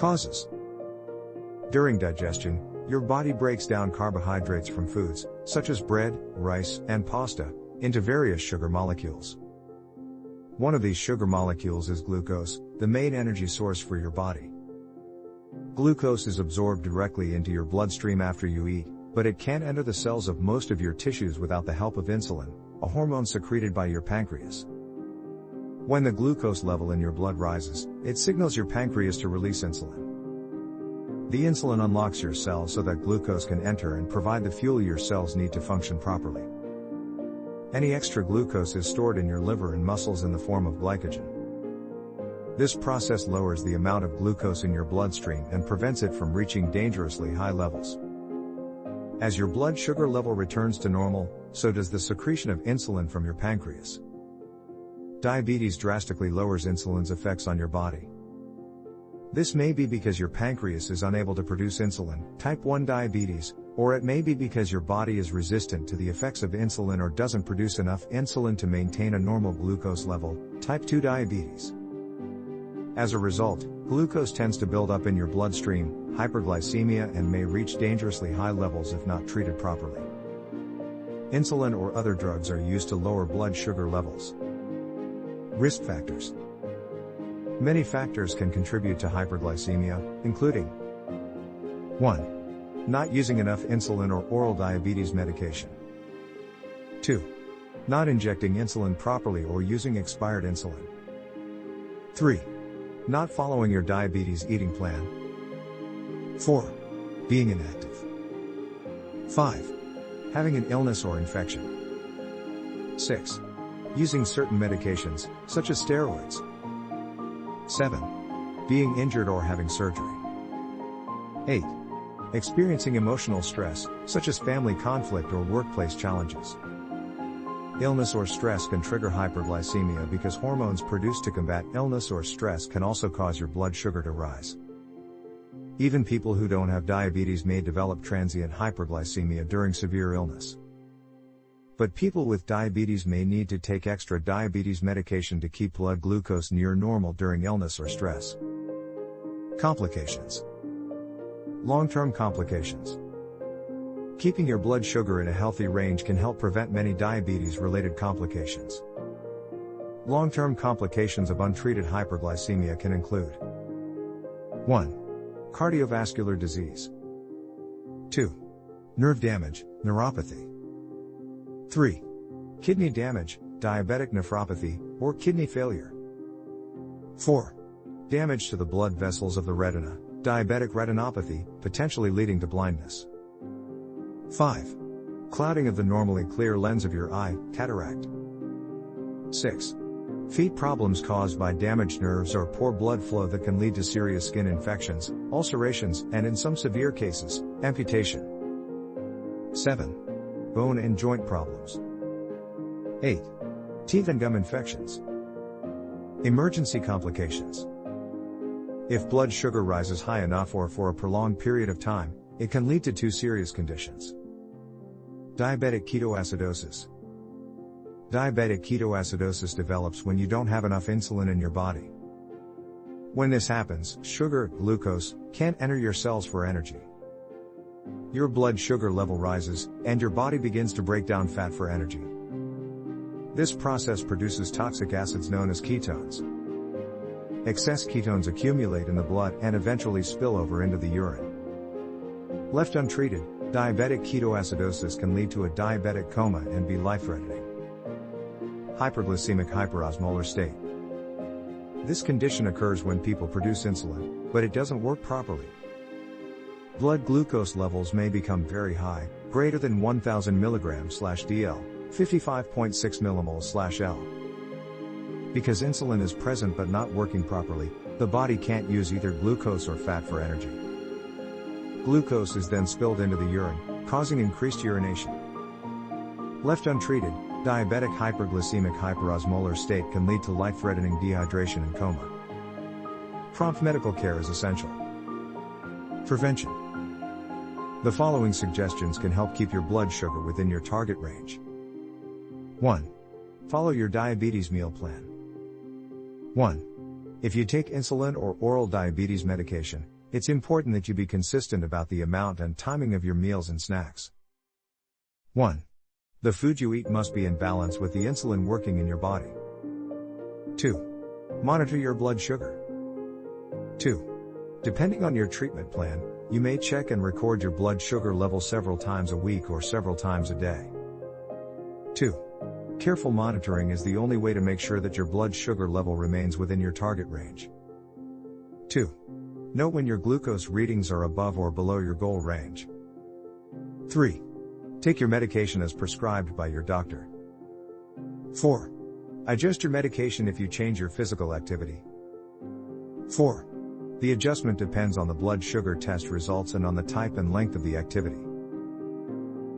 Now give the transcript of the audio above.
Causes. During digestion, your body breaks down carbohydrates from foods, such as bread, rice, and pasta, into various sugar molecules. One of these sugar molecules is glucose, the main energy source for your body. Glucose is absorbed directly into your bloodstream after you eat, but it can't enter the cells of most of your tissues without the help of insulin, a hormone secreted by your pancreas. When the glucose level in your blood rises, it signals your pancreas to release insulin. The insulin unlocks your cells so that glucose can enter and provide the fuel your cells need to function properly. Any extra glucose is stored in your liver and muscles in the form of glycogen. This process lowers the amount of glucose in your bloodstream and prevents it from reaching dangerously high levels. As your blood sugar level returns to normal, so does the secretion of insulin from your pancreas. Diabetes drastically lowers insulin's effects on your body. This may be because your pancreas is unable to produce insulin, type 1 diabetes, or it may be because your body is resistant to the effects of insulin or doesn't produce enough insulin to maintain a normal glucose level, type 2 diabetes. As a result, glucose tends to build up in your bloodstream, hyperglycemia, and may reach dangerously high levels if not treated properly. Insulin or other drugs are used to lower blood sugar levels. Risk factors. Many factors can contribute to hyperglycemia, including 1. Not using enough insulin or oral diabetes medication. 2. Not injecting insulin properly or using expired insulin. 3. Not following your diabetes eating plan. 4. Being inactive. 5. Having an illness or infection. 6. Using certain medications, such as steroids. 7. Being injured or having surgery. 8. Experiencing emotional stress, such as family conflict or workplace challenges. Illness or stress can trigger hyperglycemia because hormones produced to combat illness or stress can also cause your blood sugar to rise. Even people who don't have diabetes may develop transient hyperglycemia during severe illness. But people with diabetes may need to take extra diabetes medication to keep blood glucose near normal during illness or stress. Complications. Long-term complications. Keeping your blood sugar in a healthy range can help prevent many diabetes-related complications. Long-term complications of untreated hyperglycemia can include 1. Cardiovascular disease. 2. Nerve damage, neuropathy. 3. Kidney damage, diabetic nephropathy, or kidney failure. 4. Damage to the blood vessels of the retina, diabetic retinopathy, potentially leading to blindness. 5. Clouding of the normally clear lens of your eye, cataract. 6. Feet problems caused by damaged nerves or poor blood flow that can lead to serious skin infections, ulcerations, and in some severe cases, amputation. 7. Bone and joint problems. 8. Teeth and gum infections. Emergency complications. If blood sugar rises high enough or for a prolonged period of time, it can lead to 2 serious conditions. Diabetic ketoacidosis. Diabetic ketoacidosis develops when you don't have enough insulin in your body. When this happens, sugar, glucose, can't enter your cells for energy. Your blood sugar level rises, and your body begins to break down fat for energy. This process produces toxic acids known as ketones. Excess ketones accumulate in the blood and eventually spill over into the urine. Left untreated, diabetic ketoacidosis can lead to a diabetic coma and be life-threatening. Hyperglycemic hyperosmolar state. This condition occurs when people produce insulin, but it doesn't work properly. Blood glucose levels may become very high, greater than 1000 mg/dl, 55.6 mmol/L. Because insulin is present but not working properly, the body can't use either glucose or fat for energy. Glucose is then spilled into the urine, causing increased urination. Left untreated, diabetic hyperglycemic hyperosmolar state can lead to life-threatening dehydration and coma. Prompt medical care is essential. Prevention. The following suggestions can help keep your blood sugar within your target range. 1. Follow your diabetes meal plan. 1. If you take insulin or oral diabetes medication, it's important that you be consistent about the amount and timing of your meals and snacks. 1. The food you eat must be in balance with the insulin working in your body. 2. Monitor your blood sugar. 2. Depending on your treatment plan, you may check and record your blood sugar level several times a week or several times a day. 2. Careful monitoring is the only way to make sure that your blood sugar level remains within your target range. 2. Note when your glucose readings are above or below your goal range. 3. Take your medication as prescribed by your doctor. 4. Adjust your medication if you change your physical activity. 4. The adjustment depends on the blood sugar test results and on the type and length of the activity.